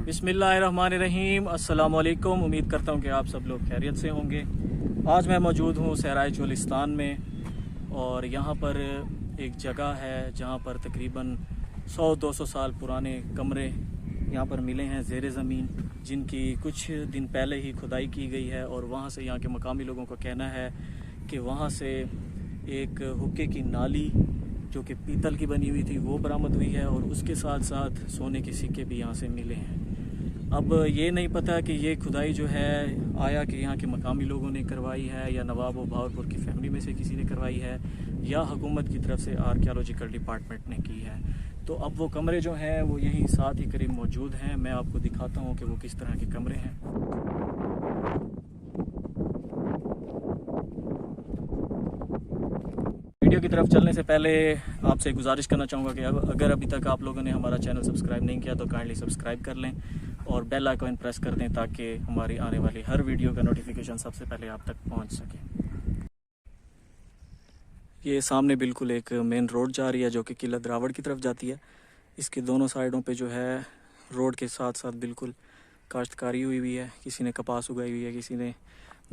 बिस्मिल्लाहिर्रहमानिर्रहीम। अस्सलाम वालेकुम। उम्मीद करता हूँ कि आप सब लोग खैरियत से होंगे। आज मैं मौजूद हूँ सहराए चोलिस्तान में और यहाँ पर एक जगह है जहाँ पर तकरीबन 100-200 साल पुराने कमरे यहाँ पर मिले हैं ज़ेरे ज़मीन, जिनकी कुछ दिन पहले ही खुदाई की गई है। और वहाँ से यहाँ के मकामी लोगों का कहना है कि वहाँ से एक हुक्के की नाली जो कि पीतल की बनी हुई थी वो बरामद हुई है और उसके साथ साथ सोने के सिक्के भी यहाँ से मिले हैं। अब ये नहीं पता कि ये खुदाई जो है आया कि यहाँ के मकामी लोगों ने करवाई है या नवाब व बहावलपुर की फैमिली में से किसी ने करवाई है या हुकूमत की तरफ से आर्कियोलॉजिकल डिपार्टमेंट ने की है। तो अब वो कमरे जो हैं वो यहीं साथ ही करीब मौजूद हैं। मैं आपको दिखाता हूँ कि वो किस तरह के कमरे हैं। वीडियो की तरफ चलने से पहले आपसे गुजारिश करना चाहूँगा कि अगर अभी तक आप लोगों ने हमारा चैनल सब्सक्राइब नहीं किया तो काइंडली सब्सक्राइब कर लें और बेल आइकन प्रेस कर दें ताकि हमारी आने वाली हर वीडियो का नोटिफिकेशन सबसे पहले आप तक पहुंच सके। ये सामने बिल्कुल एक मेन रोड जा रही है जो कि किला द्रावड़ की तरफ जाती है। इसके दोनों साइडों पे जो है रोड के साथ साथ बिल्कुल काश्तकारी हुई हुई है। किसी ने कपास उगाई हुई है, किसी ने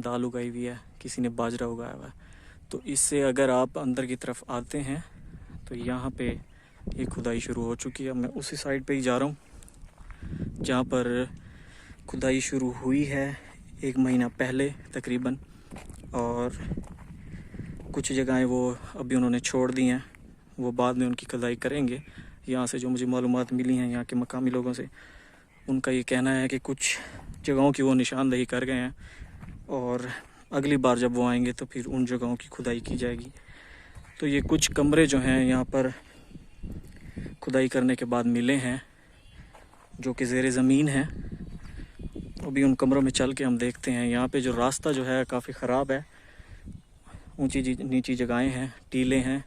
दाल उगाई हुई है, किसी ने बाजरा उगाया हुआ है। तो इससे अगर आप अंदर की तरफ आते हैं तो यहाँ पे ये खुदाई शुरू हो चुकी है। मैं उसी साइड पे ही जा रहा हूँ जहाँ पर खुदाई शुरू हुई है 1 महीना पहले तकरीबन, और कुछ जगहें वो अभी उन्होंने छोड़ दी हैं, वो बाद में उनकी खुदाई करेंगे। यहाँ से जो मुझे मालूमात मिली हैं यहाँ के मकामी लोगों से, उनका ये कहना है कि कुछ जगहों की वो निशानदेही कर गए हैं और अगली बार जब वो आएंगे तो फिर उन जगहों की खुदाई की जाएगी। तो ये कुछ कमरे जो हैं यहाँ पर खुदाई करने के बाद मिले हैं जो कि ज़ेरे ज़मीन है। अभी उन कमरों में चल के हम देखते हैं। यहाँ पे जो रास्ता जो है काफ़ी ख़राब है, ऊंची नीची जगहें हैं, टीले हैं।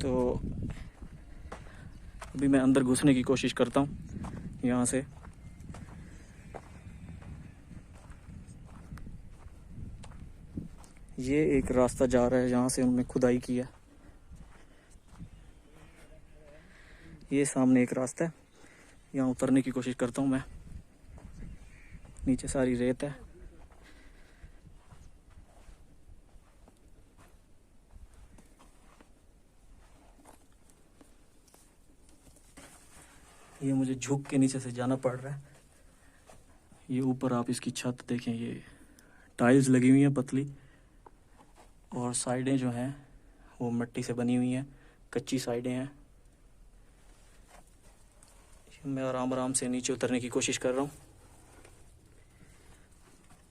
तो अभी मैं अंदर घुसने की कोशिश करता हूँ यहाँ से। ये एक रास्ता जा रहा है जहाँ से उन्होंने खुदाई की है। ये सामने एक रास्ता है, यहाँ उतरने की कोशिश करता हूँ मैं। नीचे सारी रेत है। ये मुझे झुक के नीचे से जाना पड़ रहा है। ये ऊपर आप इसकी छत देखें, ये टाइल्स लगी हुई हैं पतली, और साइडें जो हैं वो मिट्टी से बनी हुई हैं, कच्ची साइडें हैं। मैं आराम आराम से नीचे उतरने की कोशिश कर रहा हूँ।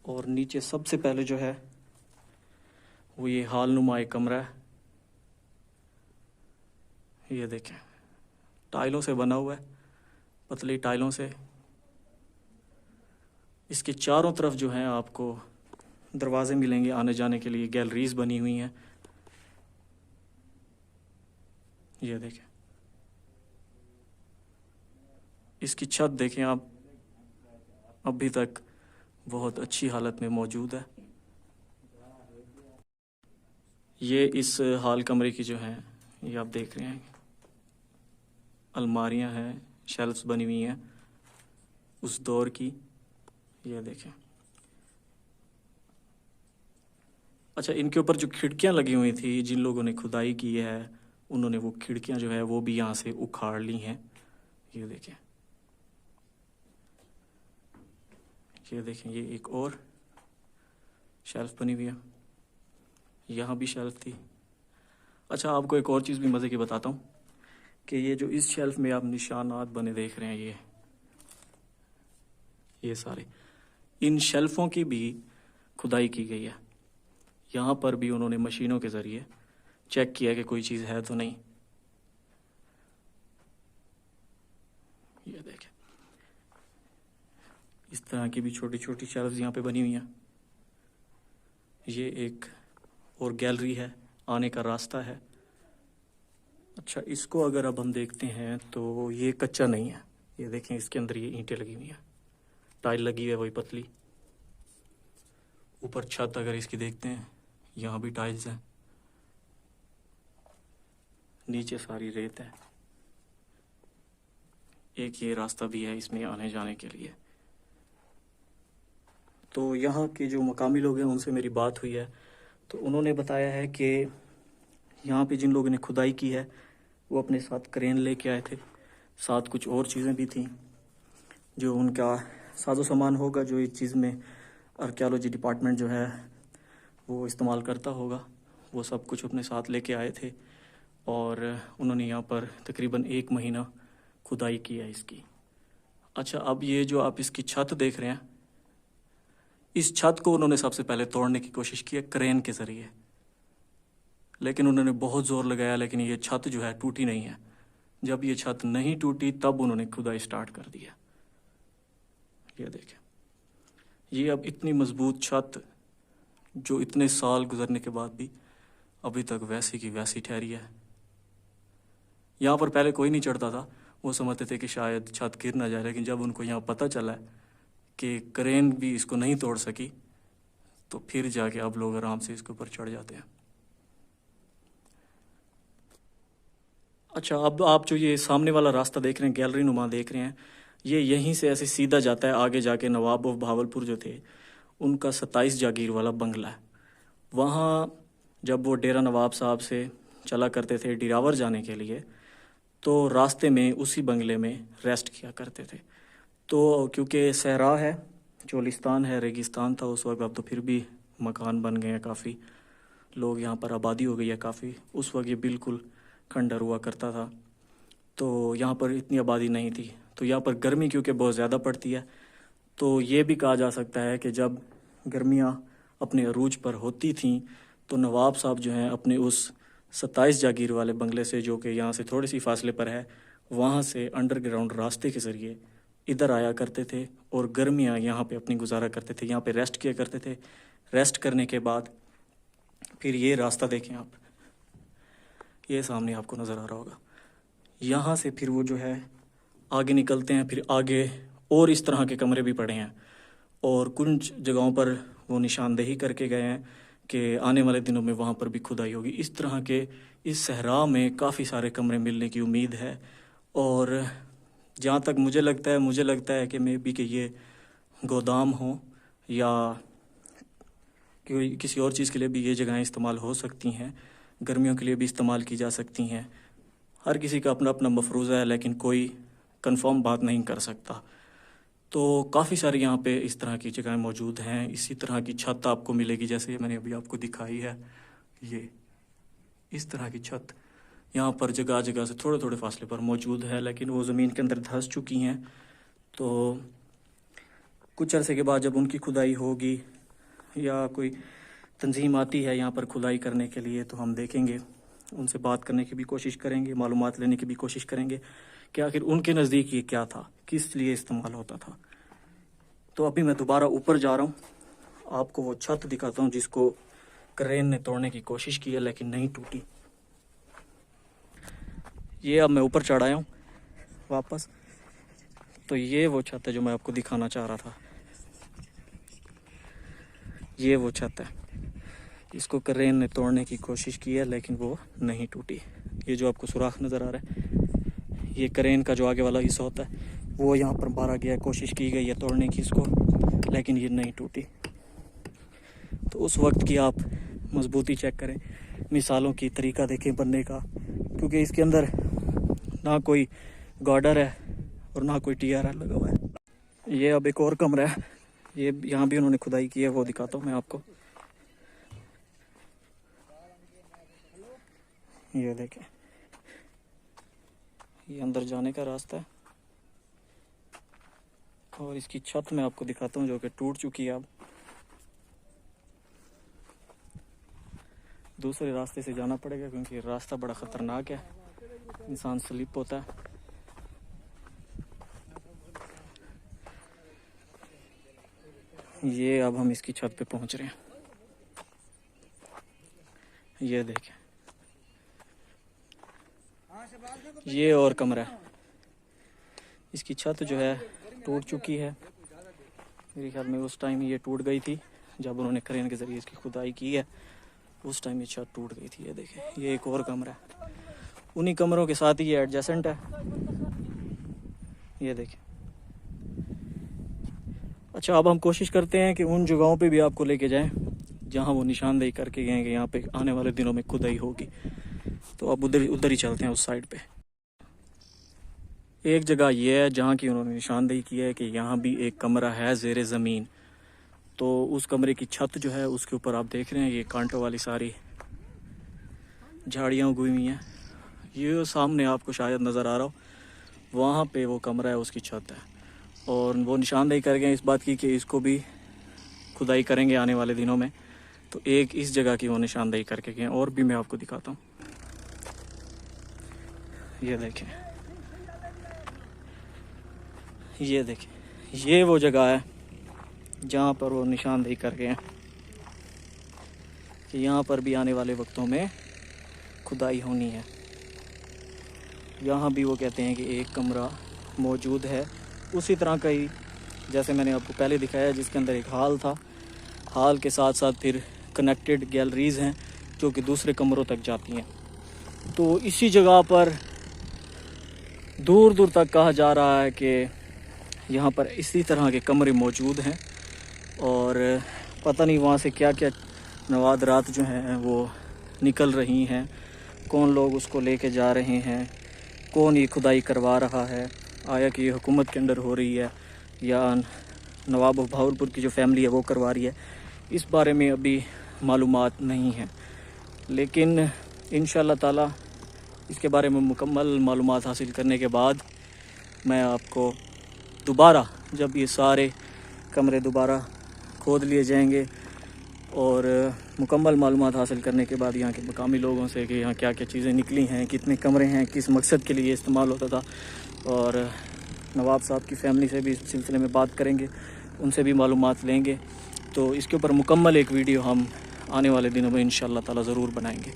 और नीचे सबसे पहले जो है वो ये हाल नुमा एक कमरा है। ये देखें, टाइलों से बना हुआ है, पतली टाइलों से। इसके चारों तरफ जो है आपको दरवाजे मिलेंगे आने जाने के लिए, गैलरीज बनी हुई हैं। ये देखें, इसकी छत देखें आप, अभी तक बहुत अच्छी हालत में मौजूद है। ये इस हाल कमरे की जो है ये आप देख रहे हैं, अलमारियां हैं, शेल्फ्स बनी हुई हैं उस दौर की। ये देखें। अच्छा, इनके ऊपर जो खिड़कियां लगी हुई थी, जिन लोगों ने खुदाई की है उन्होंने वो खिड़कियां जो है वो भी यहाँ से उखाड़ ली हैं। ये देखें, ये देखें, ये एक और शेल्फ बनी हुई है, यहाँ भी शेल्फ थी। अच्छा, आपको एक और चीज़ भी मज़े की बताता हूँ कि ये जो इस शेल्फ में आप निशानात बने देख रहे हैं, ये सारे, इन शेल्फों की भी खुदाई की गई है। यहाँ पर भी उन्होंने मशीनों के ज़रिए चेक किया कि कोई चीज़ है तो नहीं। ये देखें, इस तरह की भी छोटी छोटी शेल्फ्स यहाँ पे बनी हुई हैं। ये एक और गैलरी है, आने का रास्ता है। अच्छा, इसको अगर अब हम देखते हैं तो ये कच्चा नहीं है। ये देखें, इसके अंदर ये ईंटें लगी हुई हैं, टाइल लगी है वही पतली। ऊपर छत अगर इसकी देखते हैं, यहाँ भी टाइल्स हैं, नीचे सारी रेत है। एक ये रास्ता भी है इसमें आने जाने के लिए। तो यहाँ के जो मकामी लोग हैं उनसे मेरी बात हुई है, तो उन्होंने बताया है कि यहाँ पे जिन लोगों ने खुदाई की है वो अपने साथ क्रेन लेके आए थे, साथ कुछ और चीज़ें भी थी जो उनका साजो सामान होगा, जो इस चीज़ में आर्कियोलॉजी डिपार्टमेंट जो है वो इस्तेमाल करता होगा, वो सब कुछ अपने साथ लेके आए थे। और उन्होंने यहाँ पर तकरीबन 1 महीना खुदाई की है इसकी। अच्छा, अब ये जो आप इसकी छत देख रहे हैं, इस छत को उन्होंने सबसे पहले तोड़ने की कोशिश की है क्रेन के ज़रिए, लेकिन उन्होंने बहुत ज़ोर लगाया, लेकिन ये छत जो है टूटी नहीं है। जब ये छत नहीं टूटी तब उन्होंने खुदाई स्टार्ट कर दिया। ये देखें, ये अब इतनी मजबूत छत जो इतने साल गुजरने के बाद भी अभी तक वैसी की वैसी ठहरी है। यहाँ पर पहले कोई नहीं चढ़ता था, वो समझते थे कि शायद छत गिर ना जाए, लेकिन जब उनको यहाँ पता चला है कि क्रेन भी इसको नहीं तोड़ सकी, तो फिर जाके अब लोग आराम से इसके ऊपर चढ़ जाते हैं। अच्छा, अब आप जो ये सामने वाला रास्ता देख रहे हैं, गैलरी नुमा देख रहे हैं, ये यहीं से ऐसे सीधा जाता है आगे जाके नवाब ऑफ भावलपुर जो थे उनका 27 जागीर वाला बंगला है। वहाँ जब वो डेरा नवाब साहब से चला करते थे डिरावर जाने के लिए, तो रास्ते में उसी बंगले में रेस्ट किया करते थे। तो क्योंकि सहरा है, चोलिस्तान है, रेगिस्तान था उस वक्त, अब तो फिर भी मकान बन गए हैं, काफ़ी लोग यहाँ पर आबादी हो गई है काफ़ी। उस वक्त ये बिल्कुल खंडर हुआ करता था, तो यहाँ पर इतनी आबादी नहीं थी। तो यहाँ पर गर्मी क्योंकि बहुत ज़्यादा पड़ती है, तो ये भी कहा जा सकता है कि जब गर्मियाँ अपने अरूज पर होती थीं तो नवाब साहब जो हैं अपने उस 27 जागीर वाले बंगले से, जो कि यहाँ से थोड़ी सी फासले पर है, वहाँ से अंडरग्राउंड रास्ते के ज़रिए इधर आया करते थे और गर्मियाँ यहाँ पे अपनी गुजारा करते थे, यहाँ पे रेस्ट किया करते थे। रेस्ट करने के बाद फिर ये रास्ता देखें आप, ये सामने आपको नज़र आ रहा होगा, यहाँ से फिर वो जो है आगे निकलते हैं। फिर आगे और इस तरह के कमरे भी पड़े हैं और कुछ जगहों पर वो निशानदेही करके गए हैं कि आने वाले दिनों में वहाँ पर भी खुदाई होगी। इस तरह के इस सहरा में काफ़ी सारे कमरे मिलने की उम्मीद है। और जहाँ तक मुझे लगता है कि मे बी कि ये गोदाम हो या किसी और चीज़ के लिए भी ये जगहें इस्तेमाल हो सकती हैं, गर्मियों के लिए भी इस्तेमाल की जा सकती हैं। हर किसी का अपना अपना मफरूज़ा है, लेकिन कोई कंफर्म बात नहीं कर सकता। तो काफ़ी सारी यहाँ पे इस तरह की जगहें मौजूद हैं। इसी तरह की छत आपको मिलेगी, जैसे मैंने अभी आपको दिखाई है, ये इस तरह की छत यहाँ पर जगह जगह से थोड़े थोड़े फासले पर मौजूद है, लेकिन वो ज़मीन के अंदर धंस चुकी हैं। तो कुछ अरसे के बाद जब उनकी खुदाई होगी या कोई तंजीम आती है यहाँ पर खुदाई करने के लिए, तो हम देखेंगे, उनसे बात करने की भी कोशिश करेंगे, मालूमात लेने की भी कोशिश करेंगे कि आखिर उनके नज़दीक ये क्या था, किस लिए इस्तेमाल होता था। तो अभी मैं दोबारा ऊपर जा रहा हूँ, आपको वो छत दिखाता हूँ जिसको क्रेन ने तोड़ने की कोशिश की है लेकिन नहीं टूटी। ये अब मैं ऊपर चढ़ आया हूँ वापस, तो ये वो छत है जो मैं आपको दिखाना चाह रहा था। ये वो छत है, इसको क्रेन ने तोड़ने की कोशिश की है लेकिन वो नहीं टूटी। ये जो आपको सुराख नज़र आ रहा है, ये क्रेन का जो आगे वाला हिस्सा होता है, वो यहाँ पर मारा गया, कोशिश की गई है तोड़ने की इसको, लेकिन ये नहीं टूटी। तो उस वक्त की आप मजबूती चेक करें, मिसालों की तरीका देखें बनने का, क्योंकि इसके अंदर ना कोई गार्डर है और ना कोई TRL लगा हुआ है। ये अब एक और कमरा है, ये यहाँ भी उन्होंने खुदाई की है, वो दिखाता हूँ मैं आपको। ये देखें, ये अंदर जाने का रास्ता है और इसकी छत मैं आपको दिखाता हूँ जो कि टूट चुकी है। अब दूसरे रास्ते से जाना पड़ेगा क्योंकि रास्ता बड़ा ख़तरनाक है, इंसान स्लिप होता है। ये अब हम इसकी छत पे पहुंच रहे हैं। ये देखें, ये और कमरा है, इसकी छत जो है टूट चुकी है। मेरे ख्याल में उस टाइम ये टूट गई थी जब उन्होंने क्रेन के ज़रिए इसकी खुदाई की है, उस टाइम ये छत टूट गई थी। ये देखें, ये एक और कमरा है, उन्हीं कमरों के साथ ही ये एडजेसेंट है। ये देखें। अच्छा, अब हम कोशिश करते हैं कि उन जगहों पे भी आपको लेके जाएं जहां वो निशानदेही करके गए कि यहाँ पे आने वाले दिनों में खुदाई होगी। तो अब उधर ही चलते हैं, उस साइड पे। एक जगह ये है जहाँ की उन्होंने निशानदेही की है कि यहाँ भी एक कमरा है ज़ेरे ज़मीन। तो उस कमरे की छत जो है उसके ऊपर आप देख रहे हैं ये कांटों वाली सारी झाड़ियाँ उगी हुई हैं। ये सामने आपको शायद नज़र आ रहा हो, वहाँ पे वो कमरा है, उसकी छत है। और वो निशानदेही कर गए इस बात की कि इसको भी खुदाई करेंगे आने वाले दिनों में। तो एक इस जगह की वो निशानदेही करके गए, और भी मैं आपको दिखाता हूँ। ये देखें, ये देखें, ये वो जगह है जहाँ पर वो निशानदेही कर गए हैं कि यहाँ पर भी आने वाले वक्तों में खुदाई होनी है। यहाँ भी वो कहते हैं कि एक कमरा मौजूद है, उसी तरह का ही जैसे मैंने आपको पहले दिखाया, जिसके अंदर एक हाल था। हाल के साथ साथ फिर कनेक्टेड गैलरीज़ हैं जो कि दूसरे कमरों तक जाती हैं। तो इसी जगह पर दूर दूर तक कहा जा रहा है कि यहाँ पर इसी तरह के कमरे मौजूद हैं, और पता नहीं वहाँ से क्या क्या नवादरात जो हैं वो निकल रही हैं, कौन लोग उसको लेके जा रहे हैं, कौन ये खुदाई करवा रहा है, आया कि ये हुकूमत के अंदर हो रही है या नवाब बहावलपुर की जो फैमिली है वो करवा रही है। इस बारे में अभी मालूमात नहीं है, लेकिन इंशाअल्लाह ताला इसके बारे में मुकम्मल मालूमात हासिल करने के बाद मैं आपको दोबारा, जब ये सारे कमरे दोबारा खोद लिए जाएंगे और मुकम्मल मालूमात हासिल करने के बाद यहाँ के मकामी लोगों से कि यहाँ क्या क्या चीज़ें निकली हैं, कितने कमरे हैं, किस मकसद के लिए इस्तेमाल होता था, और नवाब साहब की फ़ैमिली से भी इस सिलसिले में बात करेंगे, उनसे भी मालूमात लेंगे। तो इसके ऊपर मुकम्मल एक वीडियो हम आने वाले दिनों में इंशाअल्लाह ताला ज़रूर बनाएंगे।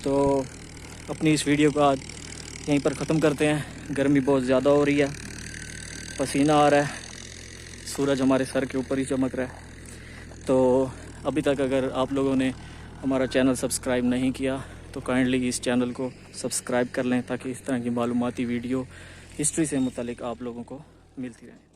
तो अपनी इस वीडियो को आज यहीं पर ख़त्म करते हैं। गर्मी बहुत ज़्यादा हो रही है, पसीना आ रहा है, सूरज हमारे सर के ऊपर ही चमक रहा है। तो अभी तक अगर आप लोगों ने हमारा चैनल सब्सक्राइब नहीं किया तो काइंडली इस चैनल को सब्सक्राइब कर लें, ताकि इस तरह की मालूमाती वीडियो हिस्ट्री से मुतालिक आप लोगों को मिलती रहे।